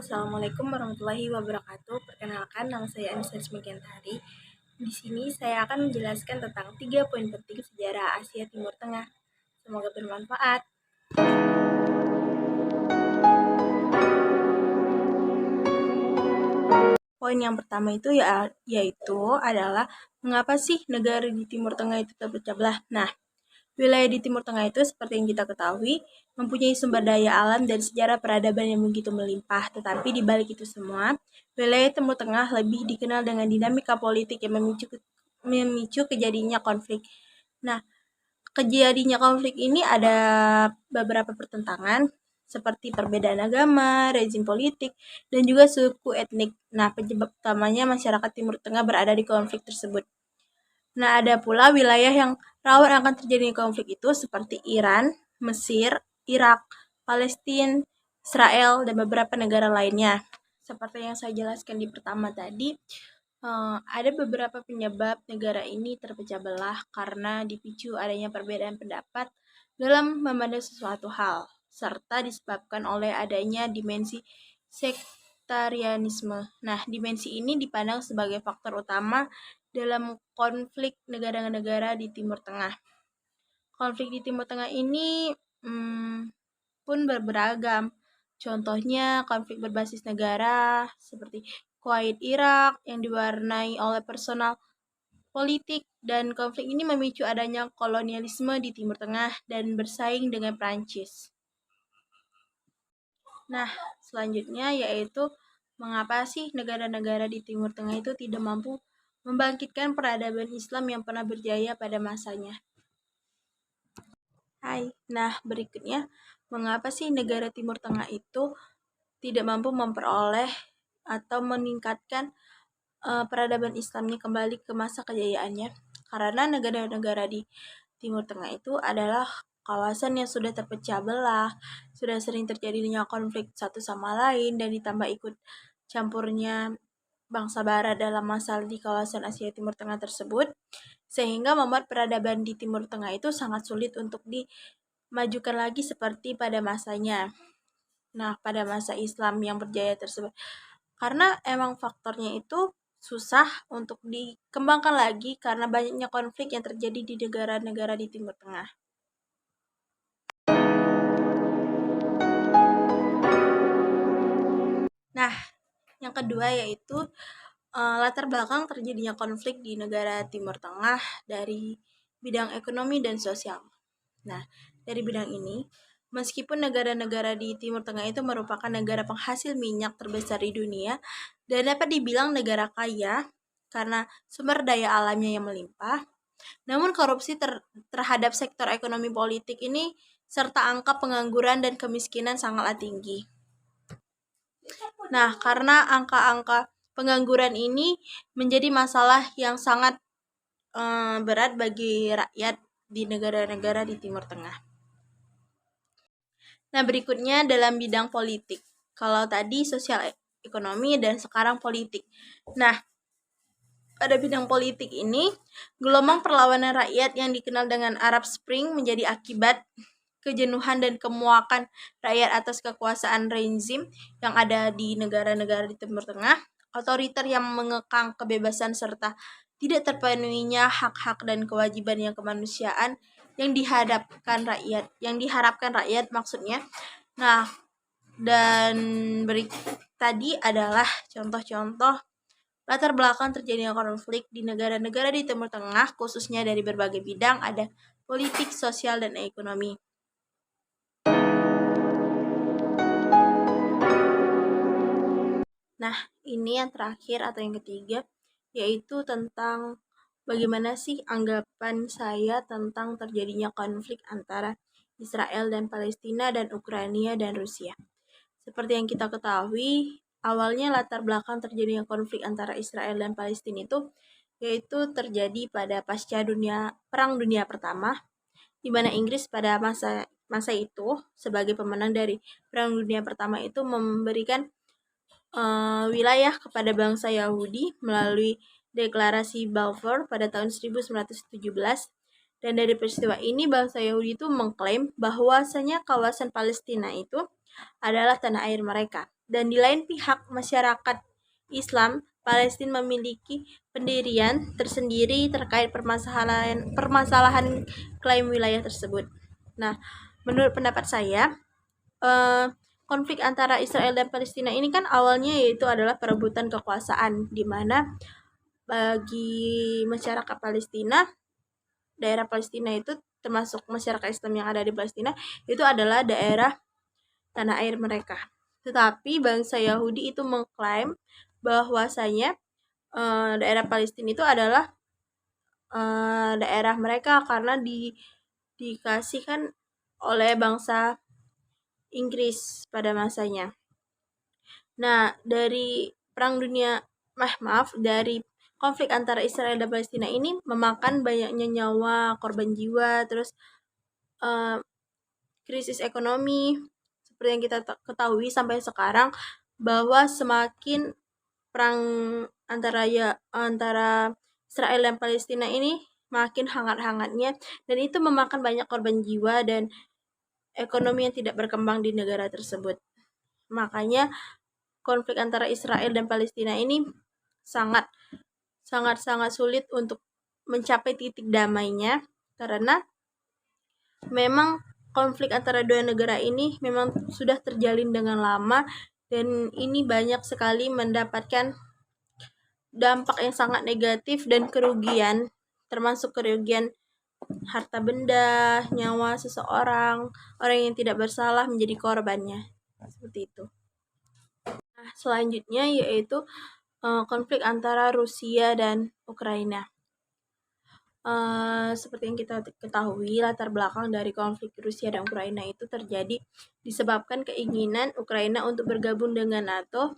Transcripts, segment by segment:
Assalamualaikum warahmatullahi wabarakatuh. Perkenalkan, nama saya Anissa Rizmigantari. Di sini saya akan menjelaskan tentang 3 poin penting sejarah Asia Timur Tengah. Semoga bermanfaat. Poin yang pertama yaitu adalah mengapa sih negara di Timur Tengah itu terpecah belah. Nah, wilayah di Timur Tengah itu seperti yang kita ketahui mempunyai sumber daya alam dan sejarah peradaban yang begitu melimpah. Tetapi di balik itu semua, wilayah Timur Tengah lebih dikenal dengan dinamika politik yang memicu kejadiannya konflik. Nah, kejadiannya konflik ini ada beberapa pertentangan seperti perbedaan agama, rezim politik, dan juga suku etnik. Nah, penyebab utamanya masyarakat Timur Tengah berada di konflik tersebut. Nah, ada pula wilayah yang rawan akan terjadinya konflik itu seperti Iran, Mesir, Irak, Palestina, Israel, dan beberapa negara lainnya. Seperti yang saya jelaskan di pertama tadi, ada beberapa penyebab negara ini terpecah belah karena dipicu adanya perbedaan pendapat dalam memandang sesuatu hal, serta disebabkan oleh adanya dimensi sektarianisme. Nah, dimensi ini dipandang sebagai faktor utama dalam konflik negara-negara di Timur Tengah. Konflik di Timur Tengah ini pun beragam. Contohnya konflik berbasis negara seperti Kuwait Irak yang diwarnai oleh personal politik, dan konflik ini memicu adanya kolonialisme di Timur Tengah dan bersaing dengan Prancis. Nah, selanjutnya yaitu mengapa sih negara-negara di Timur Tengah itu tidak mampu membangkitkan peradaban Islam yang pernah berjaya pada masanya. Nah, berikutnya, mengapa sih negara Timur Tengah itu tidak mampu memperoleh atau meningkatkan peradaban Islamnya kembali ke masa kejayaannya? Karena negara-negara di Timur Tengah itu adalah kawasan yang sudah terpecah belah, sudah sering terjadinya konflik satu sama lain, dan ditambah ikut campurnya bangsa Barat dalam masalah di kawasan Asia Timur Tengah tersebut, sehingga membuat peradaban di Timur Tengah itu sangat sulit untuk dimajukan lagi seperti pada masanya. Nah, pada masa Islam yang berjaya tersebut. Karena emang faktornya itu susah untuk dikembangkan lagi karena banyaknya konflik yang terjadi di negara-negara di Timur Tengah. Nah, yang kedua yaitu latar belakang terjadinya konflik di negara Timur Tengah dari bidang ekonomi dan sosial. Nah, dari bidang ini, meskipun negara-negara di Timur Tengah itu merupakan negara penghasil minyak terbesar di dunia dan dapat dibilang negara kaya karena sumber daya alamnya yang melimpah, namun korupsi terhadap sektor ekonomi politik ini serta angka pengangguran dan kemiskinan sangatlah tinggi. Nah, karena angka-angka pengangguran ini menjadi masalah yang sangat berat bagi rakyat di negara-negara di Timur Tengah. Nah, berikutnya dalam bidang politik. Kalau tadi sosial ekonomi dan sekarang politik. Nah, pada bidang politik ini, gelombang perlawanan rakyat yang dikenal dengan Arab Spring menjadi akibat kejenuhan dan kemuakan rakyat atas kekuasaan rezim yang ada di negara-negara di Timur Tengah, otoriter yang mengekang kebebasan serta tidak terpenuhinya hak-hak dan kewajiban yang kemanusiaan yang diharapkan rakyat maksudnya. Nah, dan tadi adalah contoh-contoh latar belakang terjadinya konflik di negara-negara di Timur Tengah, khususnya dari berbagai bidang, ada politik, sosial, dan ekonomi. Nah, ini yang terakhir atau yang ketiga, yaitu tentang bagaimana sih anggapan saya tentang terjadinya konflik antara Israel dan Palestina dan Ukraina dan Rusia. Seperti yang kita ketahui, awalnya latar belakang terjadinya konflik antara Israel dan Palestina itu yaitu terjadi pada pasca Perang Dunia Pertama, di mana Inggris pada masa itu sebagai pemenang dari Perang Dunia Pertama itu memberikan wilayah kepada bangsa Yahudi melalui deklarasi Balfour pada tahun 1917. Dan dari peristiwa ini bangsa Yahudi itu mengklaim bahwasanya kawasan Palestina itu adalah tanah air mereka. Dan di lain pihak, masyarakat Islam Palestina memiliki pendirian tersendiri terkait permasalahan klaim wilayah tersebut. Nah, menurut pendapat saya, konflik antara Israel dan Palestina ini kan awalnya yaitu adalah perebutan kekuasaan, di mana bagi masyarakat Palestina, daerah Palestina itu termasuk masyarakat Islam yang ada di Palestina itu adalah daerah tanah air mereka. Tetapi bangsa Yahudi itu mengklaim bahwasanya daerah Palestina itu adalah daerah mereka karena dikasihkan oleh bangsa Inggris pada masanya. Nah, dari dari konflik antara Israel dan Palestina ini memakan banyaknya nyawa, korban jiwa, terus krisis ekonomi seperti yang kita ketahui sampai sekarang, bahwa semakin perang antara Israel dan Palestina ini makin hangat-hangatnya, dan itu memakan banyak korban jiwa dan ekonomi yang tidak berkembang di negara tersebut. Makanya konflik antara Israel dan Palestina ini sangat sulit untuk mencapai titik damainya, karena memang konflik antara dua negara ini memang sudah terjalin dengan lama, dan ini banyak sekali mendapatkan dampak yang sangat negatif dan kerugian, termasuk kerugian harta benda, nyawa seseorang, orang yang tidak bersalah menjadi korbannya. Seperti itu. Nah, selanjutnya yaitu konflik antara Rusia dan Ukraina. Seperti yang kita ketahui, latar belakang dari konflik Rusia dan Ukraina itu terjadi disebabkan keinginan Ukraina untuk bergabung dengan NATO.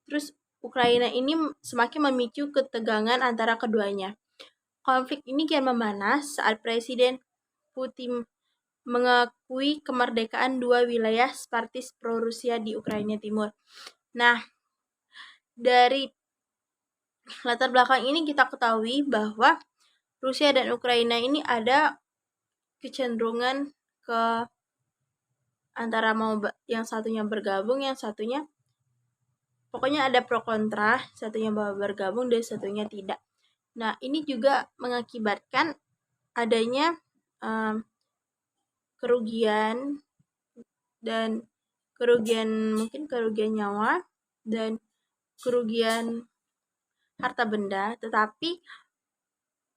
Terus Ukraina ini semakin memicu ketegangan antara keduanya. Konflik ini kian memanas saat Presiden Putin mengakui kemerdekaan dua wilayah separatis pro-Rusia di Ukraina Timur. Nah, dari latar belakang ini kita ketahui bahwa Rusia dan Ukraina ini ada kecenderungan ke antara mau yang satunya bergabung, yang satunya pokoknya ada pro kontra, satunya mau bergabung dan satunya tidak. Nah, ini juga mengakibatkan adanya kerugian mungkin kerugian nyawa dan kerugian harta benda. Tetapi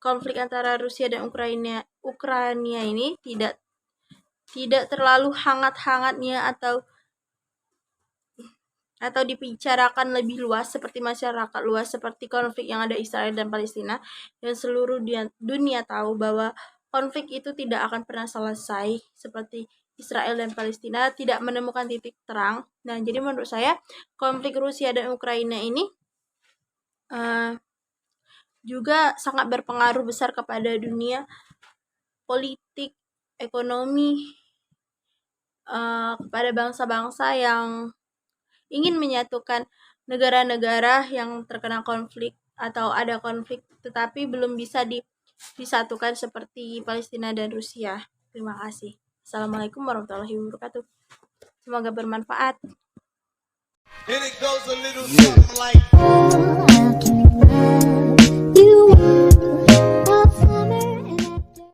konflik antara Rusia dan Ukraina ini tidak terlalu hangat-hangatnya atau dibicarakan lebih luas seperti masyarakat luas, seperti konflik yang ada Israel dan Palestina, dan seluruh dunia tahu bahwa konflik itu tidak akan pernah selesai, seperti Israel dan Palestina tidak menemukan titik terang. Nah, jadi menurut saya konflik Rusia dan Ukraina ini juga sangat berpengaruh besar kepada dunia politik, ekonomi, kepada bangsa-bangsa yang ingin menyatukan negara-negara yang terkena konflik atau ada konflik tetapi belum bisa disatukan seperti Palestina dan Rusia. Terima kasih. Assalamualaikum warahmatullahi wabarakatuh. Semoga bermanfaat. And it goes a little something like